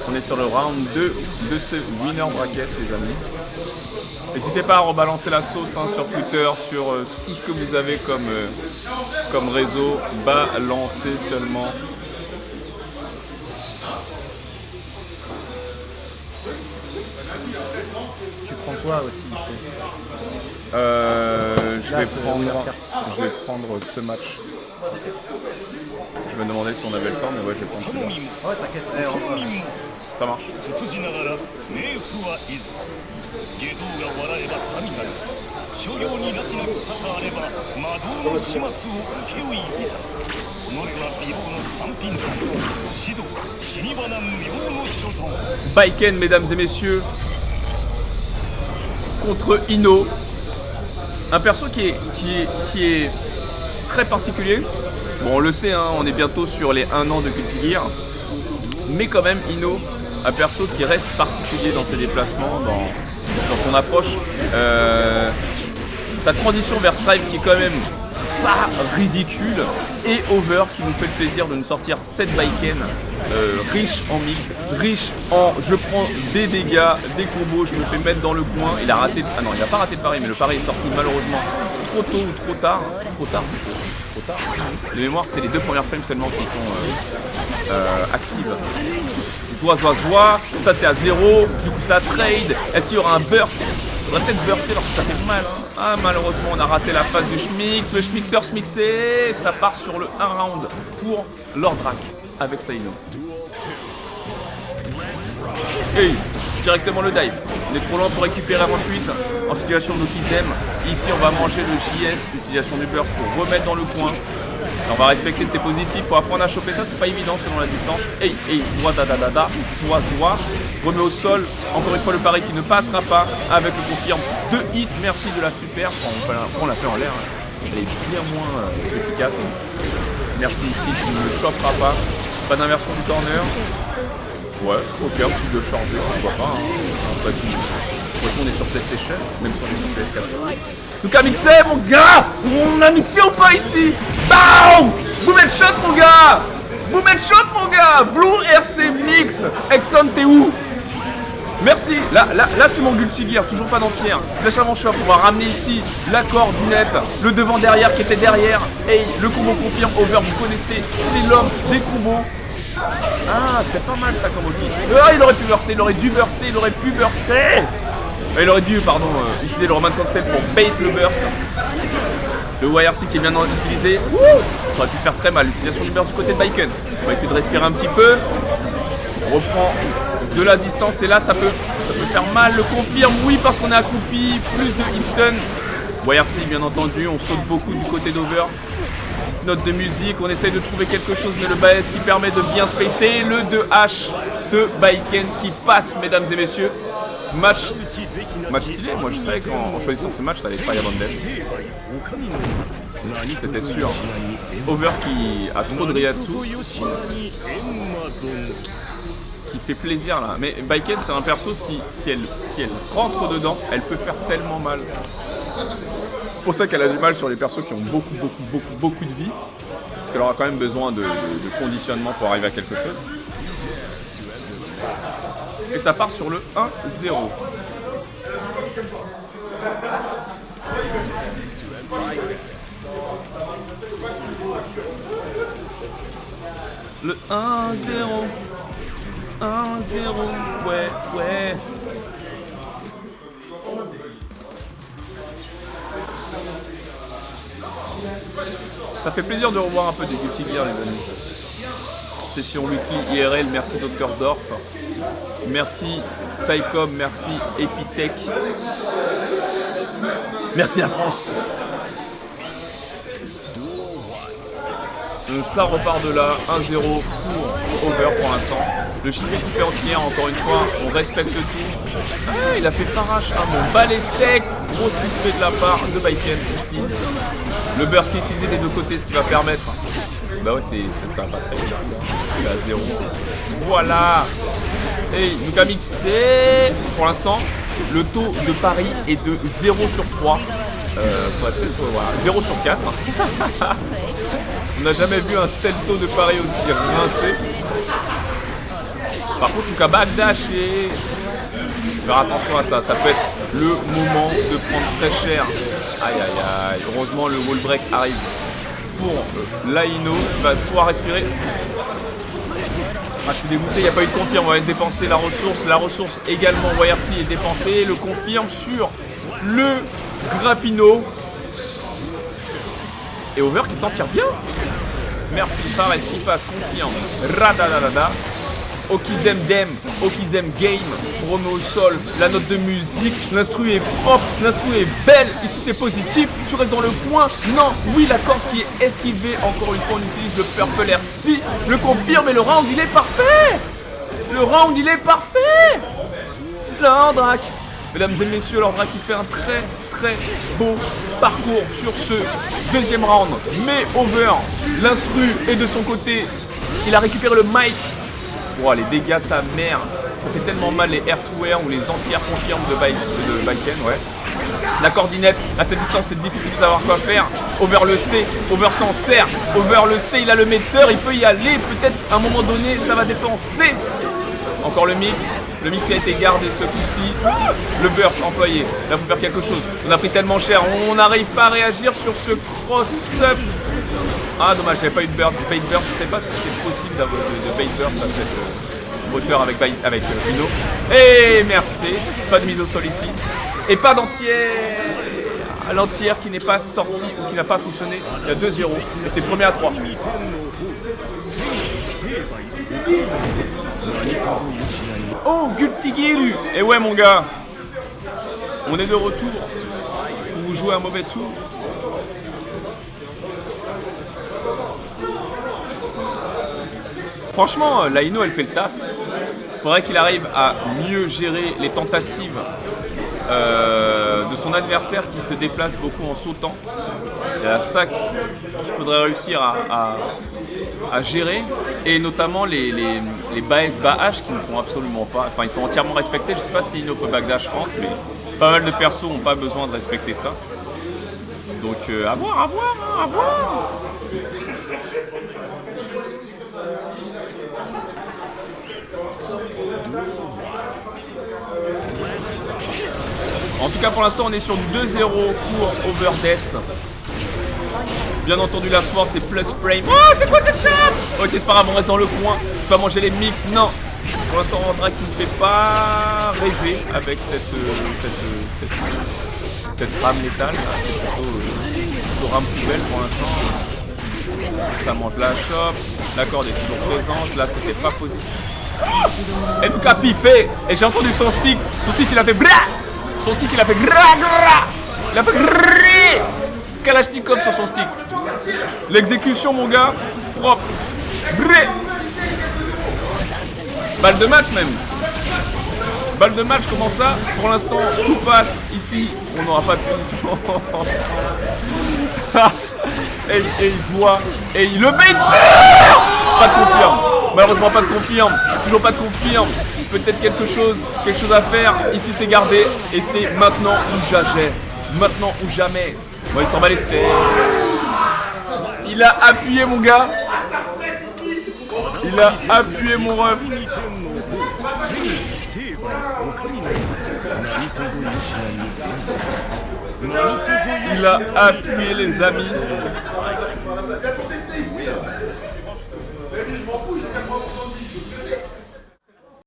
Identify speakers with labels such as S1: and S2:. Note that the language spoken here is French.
S1: On est sur le round 2 de ce winner bracket, les amis. N'hésitez pas à rebalancer la sauce hein, sur Twitter, sur tout ce que vous avez comme réseau. Balancez seulement.
S2: Tu prends quoi aussi ici?
S1: Je vais prendre ce match. Je me demandais si on avait le temps, mais ouais, je vais prendre celui-là.
S2: Ouais, t'inquiète.
S1: Ça marche. Baiken, mesdames et messieurs, contre Ino. Un perso qui est très particulier. Bon, on le sait, hein, on est bientôt sur les 1 an de Guilty Gear. Mais quand même, Ino, un perso qui reste particulier dans ses déplacements, dans son approche. Sa transition vers Strive qui est quand même pas ridicule. Et Over qui nous fait le plaisir de nous sortir 7 Baiken riche en mix, riche en je prends des dégâts, des combos, je me fais mettre dans le coin. Il a raté, ah non, il a pas raté le pari, mais le pari est sorti malheureusement trop tôt ou trop tard. Trop tard. De mémoire, c'est les 2 premières frames seulement qui sont actives. Zoa, ça c'est à 0, du coup ça trade. Est-ce qu'il y aura un burst? Il faudrait peut-être burster parce que ça fait mal. Ah, malheureusement, on a raté la phase du Schmix. Le Schmixer Schmixé, ça part sur le 1 round pour Lord Drak avec Saino. Et directement le dive. Il est trop lent pour récupérer ensuite en situation de Kizem. Ici, on va manger le JS, l'utilisation du burst pour remettre dans le coin. On va respecter ses positifs, faut apprendre à choper ça, c'est pas évident selon la distance. Hey, Zoa, remet au sol, encore une fois le pari qui ne passera pas avec le confirme de hit, merci de la super, on l'a fait en l'air, hein. Elle est bien moins efficace. Merci ici qui ne le chopera pas d'inversion du corner. Ouais, ok, un petit de chargé, on voit pas, hein. Après tout, on est sur PlayStation, même si on est sur PS4. Donc à mixer mon gars. On a mixé ou pas ici? BAM! Boom headshot mon gars. Boom headshot mon gars. Blue RC Mix. Exxon t'es où? Merci. Là c'est mon Guilty Gear, toujours pas d'entière. Flash avant shop, on va ramener ici la coordinette, le devant derrière qui était derrière. Hey, le combo confirme, Over, vous connaissez, c'est l'homme des combos. Ah, c'était pas mal ça comme outil. Ah, il aurait pu burster, il aurait dû burster, il aurait pu burster. Il aurait dû, utiliser le Roman Cancel pour bait le burst. Le YRC qui est bien utilisé. Ça aurait pu faire très mal. L'utilisation du burst du côté de Baiken. On va essayer de respirer un petit peu. On reprend de la distance et là ça peut faire mal. Le confirme, oui, parce qu'on est accroupi. Plus de hit stun. YRC, bien entendu. On saute beaucoup du côté d'Over. Petite note de musique. On essaye de trouver quelque chose, mais le BAS qui permet de bien spacer. Le 2H de Baiken qui passe, mesdames et messieurs. Match stylé, moi je savais qu'en choisissant ce match ça allait être Fire Death. C'était sûr. Over qui a trop de Ryatsu. Qui fait plaisir là. Mais Baiken c'est un perso, si elle rentre dedans, elle peut faire tellement mal. C'est pour ça qu'elle a du mal sur les persos qui ont beaucoup de vie. Parce qu'elle aura quand même besoin de conditionnement pour arriver à quelque chose. Et ça part sur le 1-0. Le 1-0. 1-0. Ouais. Ça fait plaisir de revoir un peu des Guilty Gear, les amis. Session weekly IRL, merci Dr Dorf. Merci Psycom, merci Epitech. Merci la France. Ça repart de là, 1-0 pour Over pour l'instant. Le chipé qui fait entière, encore une fois, on respecte tout. Ah, il a fait Farache, mon balai steak. Gros 6P de la part de Baiken ici. Le burst qui est utilisé des deux côtés, ce qui va permettre. Bah ouais, ça va pas très bien. Il est à 0. Voilà. Et nous a mixé. Pour l'instant, le taux de pari est de 0 sur 3. Faudrait peut-être, voilà, 0 sur 4. On n'a jamais vu un tel taux de pari aussi rincé. Par contre, Luka backdash et... Faire attention à ça, ça peut être le moment de prendre très cher. Aïe aïe aïe, heureusement le wall break arrive pour Laino, tu vas pouvoir respirer. Ah, je suis dégoûté, il n'y a pas eu de confirme, on va dépenser la ressource également, YRC est dépensée, le confirme sur le Grappino. Et Over qui s'en tire bien. Merci Fares qui passe, confirme, radadadada. Okizem Dem, Okizem Game, remet au sol, la note de musique, l'instru est propre, l'instru est belle, ici c'est positif, tu restes dans le coin, non, oui la corde qui est esquivée, encore une fois on utilise le Purple RC, le confirme et le round il est parfait. Le round il est parfait. Lordrak, mesdames et messieurs, Lordrak qui fait un très très beau parcours sur ce deuxième round, mais Over, l'instru est de son côté, il a récupéré le mic. Oh, les dégâts, sa mère. Ça fait tellement mal les air-to-air ou les anti-air confirmes de Baiken, ouais. La coordinette, à cette distance, c'est difficile de savoir quoi faire. Over le C, Over s'en sert. Over le C, il a le metteur, il peut y aller. Peut-être à un moment donné, ça va dépenser. Encore le mix qui a été gardé ce coup-ci. Le burst employé. Là, il faut faire quelque chose. On a pris tellement cher, on n'arrive pas à réagir sur ce cross-up. Ah dommage, j'avais pas eu de bait burst, je sais pas si c'est possible d'avoir de bait burst à cette moteur avec Hino. Et merci, pas de mise au sol ici. Et pas d'entière. L'entière qui n'est pas sortie ou qui n'a pas fonctionné. Il y a 2-0 et c'est premier à 3. Oh, Gultigiru. Et ouais mon gars, on est de retour pour vous jouer un mauvais tour. Franchement, Laino, elle fait le taf. Faudrait qu'il arrive à mieux gérer les tentatives de son adversaire qui se déplace beaucoup en sautant. Il y a ça qu'il faudrait réussir à gérer. Et notamment les Baes Bahash qui ne sont absolument pas... Enfin, ils sont entièrement respectés. Je ne sais pas si Ino peut backdash rentre, mais pas mal de persos n'ont pas besoin de respecter ça. Donc, à voir. En tout cas pour l'instant on est sur du 2-0 pour Overdeath. Bien entendu la sword c'est plus frame. Oh c'est quoi cette chape? Ok c'est pas grave, on reste dans le coin. Tu vas manger les mix, non. Pour l'instant Andra qui ne fait pas rêver avec cette rame létale. C'est plutôt rame poubelle pour l'instant. Ça monte la chope. La corde est toujours présente. Là c'était pas positif. Et donc a piffé. Et j'ai entendu son stick. Son stick il a fait bra. Son stick il a fait gra. Il a fait grrrr. Kalachnikov sur son stick. L'exécution mon gars. Propre. Brrr. Balle de match même. Balle de match, comment ça? Pour l'instant, tout passe. Ici, on n'aura pas de punition. et il se voit. Et il le bait. Pas de confirme. Malheureusement, pas de confirme. Toujours pas de confirme. Peut-être quelque chose à faire. Ici, c'est gardé. Et c'est maintenant ou jamais. Maintenant ou jamais. Bon, il s'en bat les steaks. Il a appuyé, mon gars. Il a appuyé, mon ref. Il a appuyé, les amis.